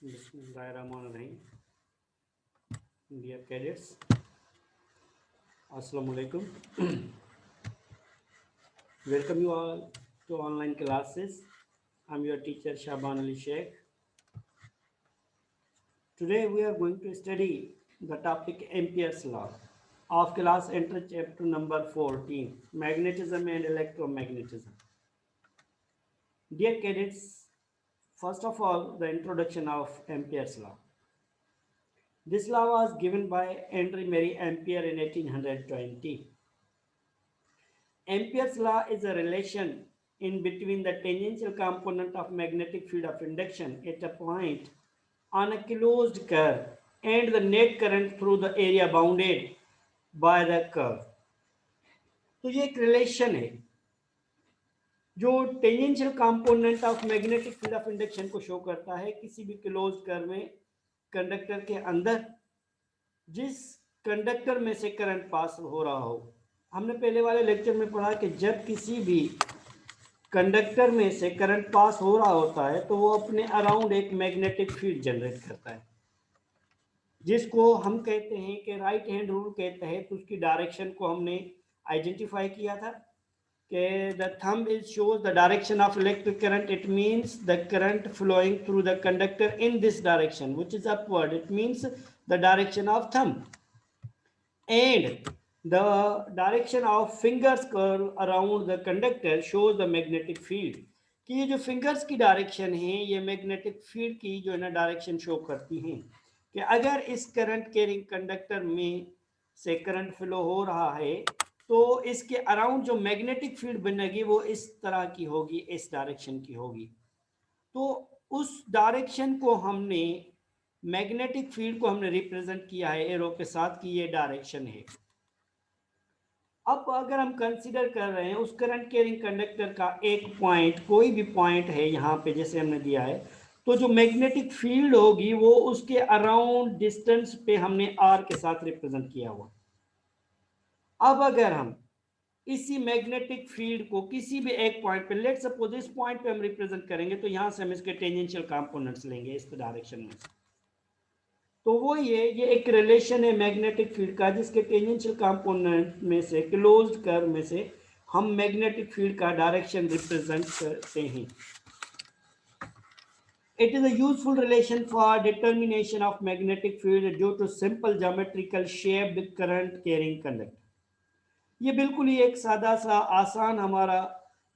Bismillahirrahmanirrahim. Dear cadets, Assalamu alaikum. Welcome you all to online classes. I'm your teacher Shaban Ali Sheikh. Today we are going to study the topic Ampere's law of class enter chapter number 14, magnetism and electromagnetism. Dear cadets, first of all, the introduction of Ampere's law. This law was given by Henry Marie Ampere in 1820. Ampere's law is a relation in between the tangential component of magnetic field of induction at a point on a closed curve and the net current through the area bounded by the curve. तो ये एक relation है जो tangential component of magnetic field of induction को show करता है किसी भी क्लोज कर्व में कंडक्टर के अंदर जिस कंडक्टर में से करंट पास हो रहा हो। हमने पहले वाले लेक्चर में पढ़ा कि जब किसी भी कंडक्टर में से करंट पास हो रहा होता है तो वो अपने अराउंड एक मैग्नेटिक फील्ड जनरेट करता है जिसको हम कहते हैं कि राइट हैंड रूल के तहत उसकी डायरेक्शन को हमने आइडेंटिफाई किया था कि the thumb is shows the direction of electric current. It means the current flowing through the conductor in this direction which is upward. It means the direction of thumb and the direction of fingers curl around the conductor shows the magnetic field. कि ये जो fingers की direction है ये magnetic field की जो है ना डायरेक्शन शो करती हैं कि अगर इस करंट कैरिंग कंडक्टर में से करंट फ्लो हो रहा है तो इसके अराउंड जो मैग्नेटिक फील्ड बनेगी वो इस तरह की होगी, इस डायरेक्शन की होगी. तो उस डायरेक्शन को हमने मैग्नेटिक फील्ड को हमने रिप्रेजेंट किया है एरो के साथ कि ये डायरेक्शन है. अब अगर हम कंसीडर कर रहे हैं उस करंट कैरिंग कंडक्टर का एक पॉइंट, कोई भी पॉइंट है यहाँ पे जैसे हमने दिया है, तो जो मैग्नेटिक फील्ड होगी वो उसके अराउंड डिस्टेंस पे हमने आर के साथ रिप्रेजेंट किया हुआ. अब अगर हम इसी मैग्नेटिक फील्ड को किसी भी एक पॉइंट पे, लेट सपोज इस पॉइंट पे हम रिप्रेजेंट करेंगे तो यहाँ से हम इसके टेंजेंशियल कंपोनेंट्स लेंगे इस डायरेक्शन में. तो वो ये एक रिलेशन है मैग्नेटिक फील्ड का जिसके टेंजेंशियल कंपोनेंट में से क्लोज्ड कर्व में से हम मैग्नेटिक फील्ड का डायरेक्शन रिप्रेजेंट करते हैं. It is a useful relation for determination of magnetic field due to simple geometrical shaped current carrying conductor. ये बिल्कुल ही एक सादा सा आसान हमारा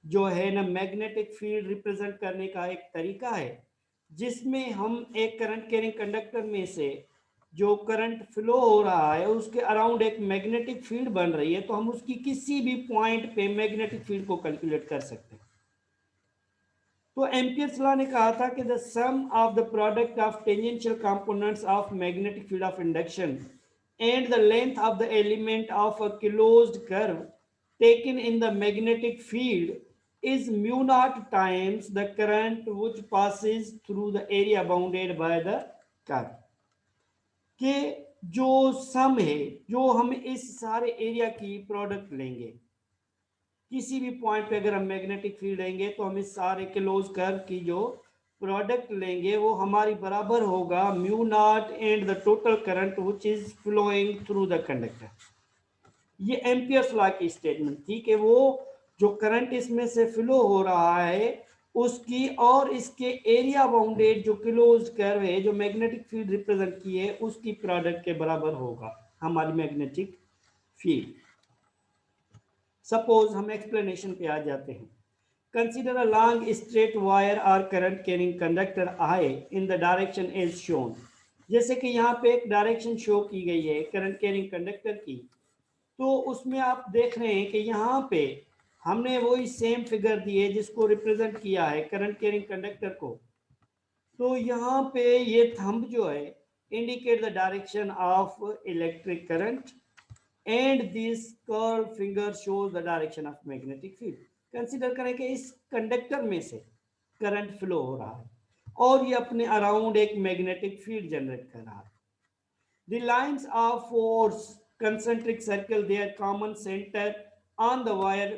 जो है ना मैग्नेटिक फील्ड रिप्रेजेंट करने का एक तरीका है जिसमें हम एक करंट कैरिंग कंडक्टर में से जो करंट फ्लो हो रहा है उसके अराउंड एक मैग्नेटिक फील्ड बन रही है तो हम उसकी किसी भी पॉइंट पे मैग्नेटिक फील्ड को कैलकुलेट कर सकते हैं. तो एम्पियर्स लॉ ने कहा था कि the sum of the product of tangential components of magnetic field of induction and the length of the element of a closed curve taken in the magnetic field is mu naught times the current which passes through the area bounded by the curve. कि जो सम है जो हम इस सारे area की product लेंगे किसी भी पॉइंट पे अगर हम मैग्नेटिक फील्ड लेंगे तो हम इस सारे क्लोज कर्व की जो प्रोडक्ट लेंगे वो हमारी बराबर होगा mu naught and the total current which is flowing through the conductor. ये एम्पियर्स लॉ की स्टेटमेंट थी कि वो जो करंट इसमें से फ्लो हो रहा है उसकी और इसके एरिया बाउंडेड जो क्लोज्ड कर्व है जो मैग्नेटिक फील्ड रिप्रेजेंट की है उसकी प्रोडक्ट के बराबर होगा हमारी मैग्नेटिक फील्ड. सपोज हम एक्सप्लेनेशन पे आ जाते हैं. Consider a long straight wire or current carrying conductor I in the direction as shown. जैसे कि यहाँ पे एक डायरेक्शन शो की गई है करंट कैरिंग कंडक्टर की, तो उसमें आप देख रहे हैं कि यहाँ पे हमने वही सेम फिगर दी है जिसको रिप्रेजेंट किया है करंट कैरिंग कंडक्टर को. तो यहाँ पे ये थंब जो है indicate the direction of electric current and this curve finger shows the direction of magnetic field. Consider करें कि इस कंडक्टर में से करंट फ्लो हो रहा है और ये अपने अराउंड एक मैग्नेटिक फील्ड जनरेट कर रहा है. The lines of force concentric circle their common centre on the wire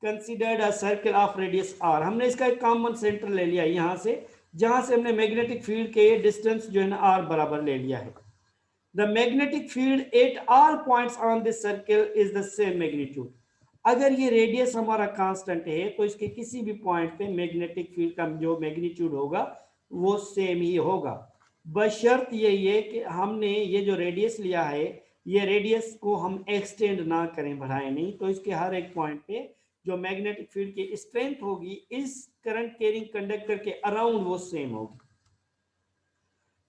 considered a circle of radius R. हमने इसका एक कॉमन सेंटर ले लिया यहाँ से जहां से हमने मैग्नेटिक फील्ड के डिस्टेंस जो है ना आर बराबर ले लिया है। The magnetic field at all points on this circle is the same magnitude. अगर ये रेडियस हमारा कांस्टेंट है तो इसके किसी भी पॉइंट पे मैग्नेटिक फील्ड का जो मैग्नीट्यूड होगा वो सेम ही होगा, बशर्त यही है कि हमने ये जो रेडियस लिया है ये रेडियस को हम एक्सटेंड ना करें, बढ़ाएं नहीं, तो इसके हर एक पॉइंट पे जो मैग्नेटिक फील्ड की स्ट्रेंथ होगी इस करंट कैरिंग कंडक्टर के अराउंड वो सेम होगी।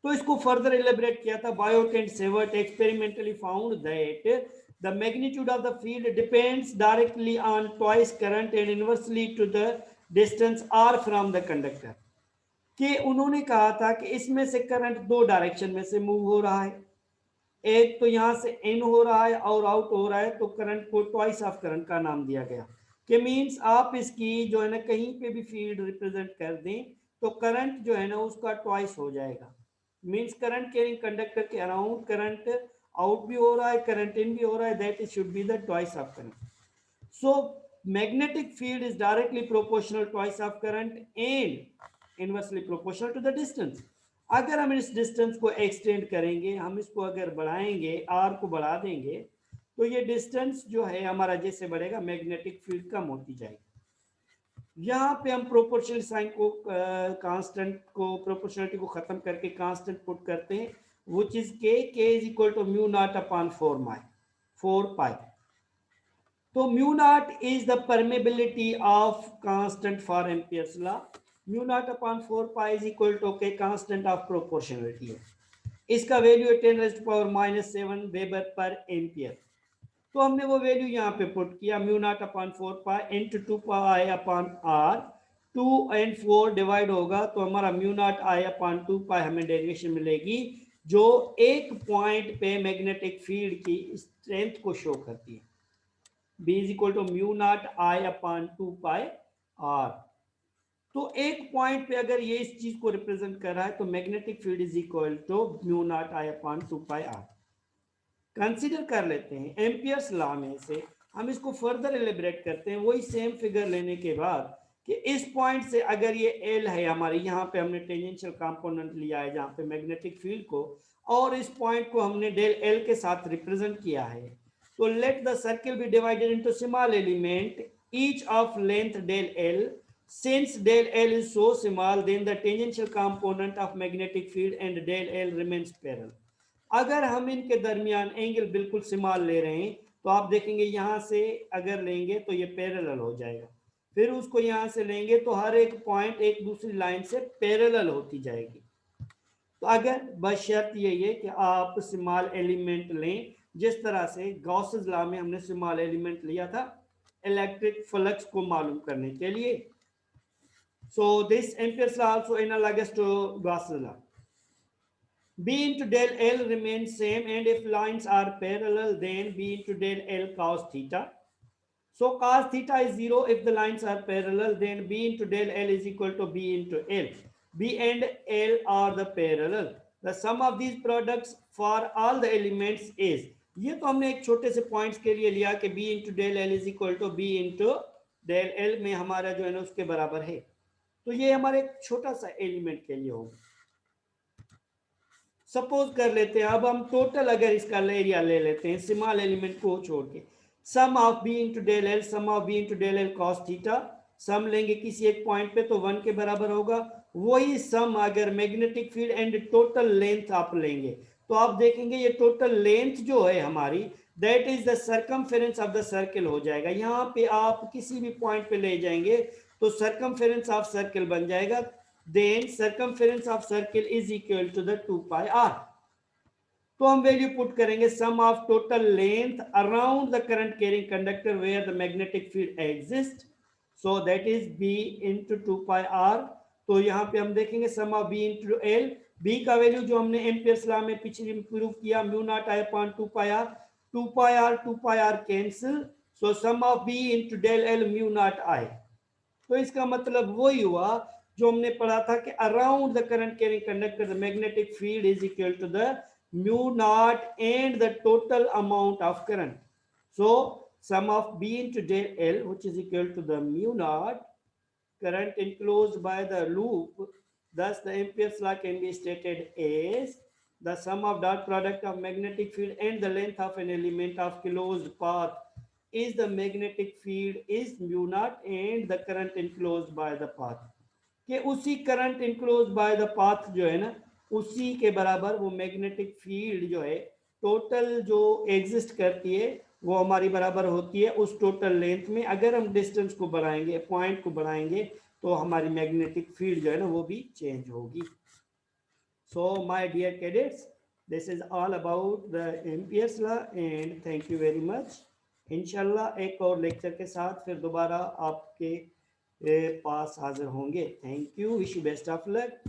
तो इसको फर्दर एलिब्रेट किया था। Biot and Savart experimentally found that the magnitude of the field depends directly on twice current and inversely to the distance r from the conductor। कि उन्होंने कहा था कि इसमें से करंट दो डायरेक्शन में से मूव हो रहा है, एक तो यहां से इन हो रहा है और आउट हो रहा है, तो करंट को ट्वाइस ऑफ करंट का नाम दिया गया। कि मींस आप इसकी जो है ना कहीं पे भी फील्ड रिप्रेजेंट कर दें तो करंट जो है ना उसका ट्वाइस हो जाएगा। मींस करंट कैरिंग कंडक्टर के अराउंड करंट आउट भी हो रहा है, करंट इन भी हो रहा है, that is should be the twice of current. So magnetic field is directly proportional twice of current and inversely proportional to the distance। अगर हम इस डिस्टेंस को एक्सटेंड करेंगे, हम इसको अगर बढ़ाएंगे, आर को बढ़ा देंगे, तो ये डिस्टेंस जो है हमारा जैसे बढ़ेगा मैग्नेटिक फील्ड कम होती जाएगी। यहाँ पे हम प्रोपोर्शनल साइन को कांस्टेंट को प्रोपोर्शनलिटी को खत्म करके कांस्टेंट पुट करते हैं, which is k is equal to mu naught upon 4 pi। तो mu naught is the permeability of constant for Ampere's law. Mu naught upon 4 pi is equal to K constant of proportionality है, इसका value है 10⁻⁷ weber पर ampere. तो हमने वो value यहाँ पे पुट किया, mu naught upon 4 pi into 2 pi upon R, 2 और 4 डिवाइड होगा तो हमारा mu naught I upon 2 pi हमें डेरिवेशन मिलेगी जो एक पॉइंट पे मैग्नेटिक फील्ड की स्ट्रेंथ को शो करती है। B is equal to mu naught I upon 2 pi R। तो एक पॉइंट पे अगर ये इस चीज को रिप्रेजेंट कर रहा है तो magnetic field is equal to mu naught I upon 2 pi R. Consider कर लेते हैं एम्पियर्स लॉ में से हम इसको फर्दर एलिब्रेट करते हैं, वही सेम फिगर लेने के बाद कि इस पॉइंट से अगर ये एल है हमारी, यहाँ पे हमने टेंजेंशियल कंपोनेंट लिया है जहाँ पे मैग्नेटिक फील्ड को, और इस पॉइंट को हमने डेल एल के साथ रिप्रेजेंट किया है, तो let the circle be divided into small element each of length del L। Since del L is so small, then the tangential component of magnetic field and del L remains parallel। अगर हम इनके दरमियान angle बिल्कुल small ले रहे हैं तो आप देखेंगे यहां से अगर लेंगे तो ये पैरेलल हो जाएगा, फिर उसको यहां से लेंगे तो हर एक पॉइंट एक दूसरी लाइन से पैरेलल होती जाएगी। तो अगर बशर्त यही है कि आप स्मॉल एलिमेंट लें, जिस तरह से गॉसेस लॉ में हमने स्मॉल एलिमेंट लिया था इलेक्ट्रिक फ्लक्स को मालूम करने के लिए। So this Ampere's law also analogous to Gauss's law. B into del L remains same, and if lines are parallel then B into del L cos theta। So cos theta is 0 if the lines are parallel, then B into del L is equal to B into L। B and L are the parallel। The sum of these products for all the elements is, ये तो हमने एक छोटे से points के लिए लिया कि B into del L is equal to B into del L में हमारा जो है ना उसके बराबर है, तो ये हमारे एक छोटा सा एलिमेंट के लिए होगा। सपोज कर लेते हैं, अब हम टोटल अगर इसका एरिया ले लेते हैं स्मॉल एलिमेंट को छोड़ के, sum of B into del L, sum of B into del L cos theta, sum लेंगे किसी एक पॉइंट पे तो 1 के बराबर होगा। वही सम अगर magnetic field and total length आप लेंगे तो आप देखेंगे ये टोटल लेंथ जो है हमारी that is the circumference of the circle हो जाएगा। यहाँ पे आप किसी भी पॉइंट पे ले जाएंगे तो सर्कमफेरेंस ऑफ सर्कल बन जाएगा, then circumference of circle is equal to the 2 pi r। तो हम वैल्यू पुट करेंगे sum of total length around the current carrying conductor where the magnetic field exist, so that is b into 2 pi r। तो यहाँ पे हम देखेंगे sum of b into l, b का value जो हमने एम्पियर्स लॉ में पिछले प्रूव किया mu naught I upon 2 pi r, 2 pi r cancel, so sum of b into del l mu naught i। तो इसका मतलब वही हुआ जो हमने पढ़ा था कि around the current carrying conductor the magnetic field is equal to the mu naught and the total amount of current. So sum of B into del L which is equal to the mu naught current enclosed by the loop Thus, the Ampere's law can be stated as the sum of dot product of magnetic field and the length of an element of closed path is the magnetic field is mu naught and the current enclosed by the path. कि उसी current enclose by the path जो है ना, उसी के बराबर वो magnetic field जो है टोटल जो एग्जिस्ट करती है वो हमारी बराबर होती है उस टोटल लेंथ में. अगर हम डिस्टेंस को बढ़ाएंगे, पॉइंट को बढ़ाएंगे, तो हमारी मैग्नेटिक फील्ड जो है ना वो भी चेंज होगी. So my dear cadets, this is all about the Ampere's law and thank you very much. इंशाल्लाह एक और लेक्चर के साथ फिर दोबारा आपके पास हाजिर होंगे. Thank you, wish you best of luck.